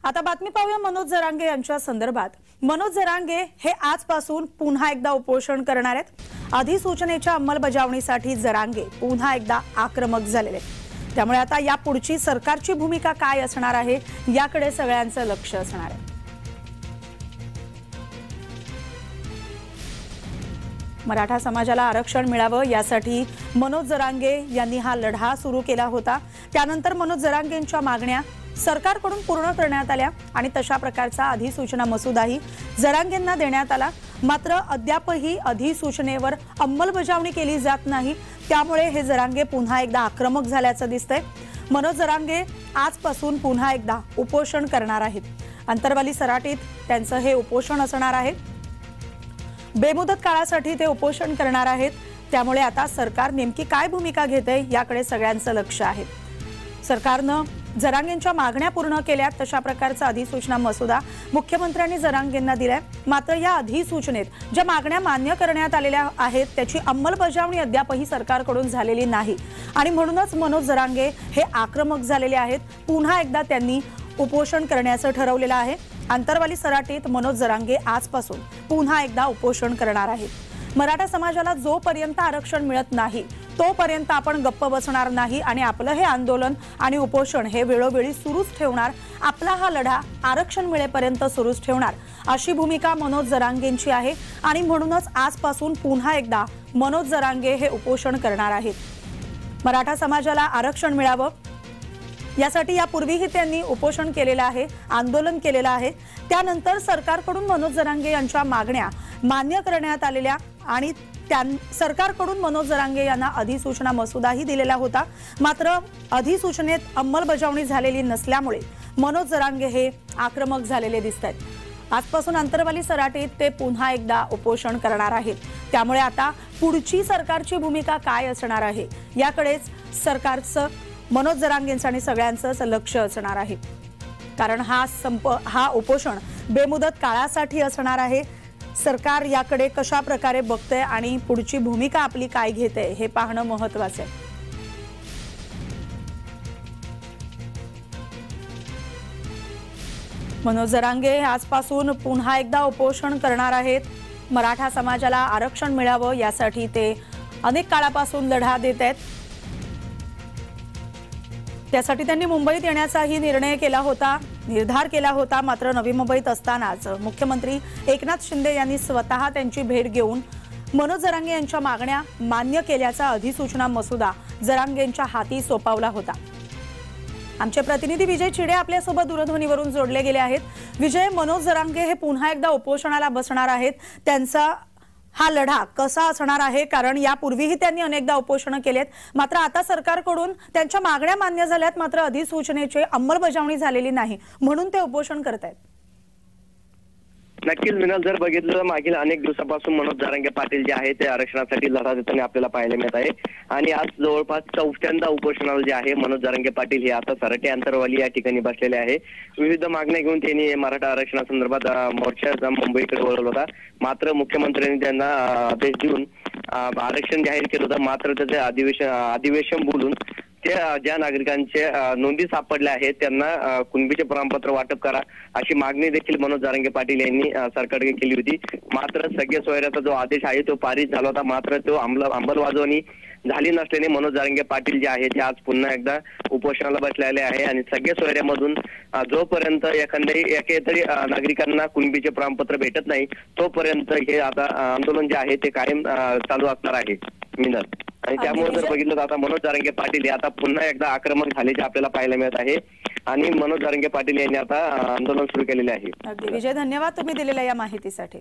आता बातमी पाहूया मनोज जरांगे यांच्या संदर्भात। मनोज जरांगे हे आजपासून पुन्हा एकदा उपोषण करणार आहेत। अधिसूचनेच्या अंमलबजावणीसाठी जरांगे पुन्हा एकदा आक्रमक झालेले। त्यामुळे आता या पुढची सरकारची भूमिका काय असणार आहे याकडे सगळ्यांचं लक्ष असणार आहे। मराठा समाजाला आरक्षण मिळावं यासाठी मनोज जरांगे यांनी हा लढा सुरू केला होता। त्यानंतर मनोज जरांगेंच्या मागण्या सरकारकडून पूर्ण करण्यात आल्या आणि तशा प्रकारचा अधिसूचना मसुदाही जरांगेंना देण्यात आला। मात्र अद्यापही अधिसूचनेवर अंमलबजावणी केली जात नाही। त्यामुळे हे जरांगे पुन्हा एकदा आक्रमक झाल्याचं दिसतंय। मनोज जरांगे आजपासून पुन्हा एकदा उपोषण करणार आहेत। अंतरवाली सराटीत त्यांचं हे उपोषण असणार आहे। बेमुदत काळासाठी ते उपोषण करणार आहेत। त्यामुळे आता सरकार नेमकी काय भूमिका घेते याकडे सगळ्यांचं लक्ष आहे। सरकारनं जरांगेंच्या मागण्या पूर्ण केल्या, तशा प्रकारचा अधिसूचना मसुदा मुख्यमंत्र्यांनी जरांगेंना दिलाय। मात्र या अधिसूचनेत ज्या मागण्या मान्य करण्यात आलेल्या आहेत त्याची अंमलबजावणी अद्यापही सरकारकडून झालेली नाही आणि म्हणूनच मनोज जरांगे हे आक्रमक झालेले आहेत। पुन्हा एकदा त्यांनी उपोषण करण्याचं ठरवलेलं आहे। अंतरवाली सराटीत मनोज जरांगे आजपासून पुन्हा एकदा उपोषण करणार आहेत। मराठा समाजाला जोपर्यंत आरक्षण मिळत नाही तोपर्यंत आपण गप्प बसणार नाही आणि आपलं हे आंदोलन आणि उपोषण हे वेळोवेळी सुरूच ठेवणार। आपला हा लढा आरक्षण मिळेपर्यंत सुरूच ठेवणार अशी भूमिका मनोज जरांगेंची आहे आणि म्हणूनच आजपासून पुन्हा एकदा मनोज जरांगे हे उपोषण करणार आहेत। मराठा समाजाला आरक्षण मिळावं यासाठी यापूर्वीही त्यांनी उपोषण केलेलं आहे, आंदोलन केलेलं आहे। त्यानंतर सरकारकडून मनोज जरांगे यांच्या मागण्या मान्य करण्यात आलेल्या आणि सरकारकडून मनोज जरांगे यांना अधिसूचना मसुदाही दिलेला होता। मात्र अधिसूचनेत अंमलबजावणी झालेली नसल्यामुळे मनोज जरांगे हे आक्रमक झालेले दिसतात। आजपासून अंतरवाली सराटीत ते पुन्हा एकदा उपोषण करणार आहेत। त्यामुळे आता पुढची सरकारची भूमिका काय असणार आहे याकडेच सरकारचं मनोज जरांगेंचं आणि सगळ्यांचं लक्ष असणार आहे। कारण हा उपोषण बेमुदत काळासाठी असणार आहे। सरकार याकडे कशा प्रकारे बघते आणि पुढची भूमिका आपली काय घेते हे पाहणं महत्त्वाचं आहे। मनोज जरांगे आजपासून पुन्हा एकदा उपोषण करणार आहेत। मराठा समाजाला आरक्षण मिळावं यासाठी ते अनेक काळापासून लढा देत आहेत। त्यासाठी त्यांनी मुंबईत येण्याचाही निर्धार केला होता। मात्र नवी मुंबईत असतानाच मुख्यमंत्री एकनाथ शिंदे यांनी स्वतः त्यांची भेट घेऊन मनोज जरांगे यांच्या मागण्या मान्य केल्याचा अधिसूचना मसुदा जरांगेंच्या हाती सोपवला होता। आमचे प्रतिनिधी विजय चिडे आपल्या सोबत दूरध्वनीवरून जोडले गेले आहेत। विजय, मनोज जरांगे हे पुन्हा एकदा उपोषणाला बसणार आहेत। त्यांचा हा लढा कसा असणार आहे? कारण यापूर्वीही त्यांनी अनेकदा उपोषण केलेत, मात्र आता सरकारकडून त्यांच्या मागण्या मान्य झाल्यात, मात्र अधिसूचनेची अंमलबजावणी झालेली नाही, म्हणून ते उपोषण करतायत। नक्कीच मिनल, जर बघितलं तर मागील अनेक दिवसापासून मनोज जरांगे पाटील जे आहे ते आरक्षणासाठी लढा देताना आपल्याला पाहायला मिळत आहे आणि आज जवळपास 4थ्यांदा उपोषणाला जे आहे मनोज जरांगे पाटील हे आता सराटी अंतरवाली या ठिकाणी बसलेले आहे। विविध मागण्या घेऊन त्यांनी मराठा आरक्षणासंदर्भात मोर्चा मुंबईकडे वळवला होता। मात्र मुख्यमंत्र्यांनी त्यांना आदेश देऊन आरक्षण जाहीर केलं होतं। मात्र त्याचे अधिवेशन बोलून ज्या नागरिकांचे नोंदी सापडल्या आहेत त्यांना कुणबीचे प्रमाणपत्र वाटप करा अशी मागणी देखील मनोज जरांगे पाटील यांनी सरकारकडे केली होती। मात्र सगळ्या सोयऱ्याचा जो आदेश आहे तो पारित झाला होता, मात्र तो अंमलबजावणी झाली नसल्याने मनोज जरांगे पाटील जे आहे ते आज पुन्हा एकदा उपोषणाला बसलेले आहे आणि सगळ्या सोयऱ्यामधून जोपर्यंत एकेतरी नागरिकांना कुणबीचे प्रमाणपत्र भेटत नाही तोपर्यंत हे आता आंदोलन जे आहे ते कायम चालू असणार आहे मिनल। आणि त्यामुळे जर बघितलं तर आता मनोज जरांगे पाटील हे आता पुन्हा एकदा आक्रमक झाल्याचे आपल्याला पाहायला मिळत आहे आणि मनोज जरांगे पाटील यांनी आता आंदोलन सुरू केलेले आहे। विजय, धन्यवाद तुम्ही दिलेल्या या माहितीसाठी।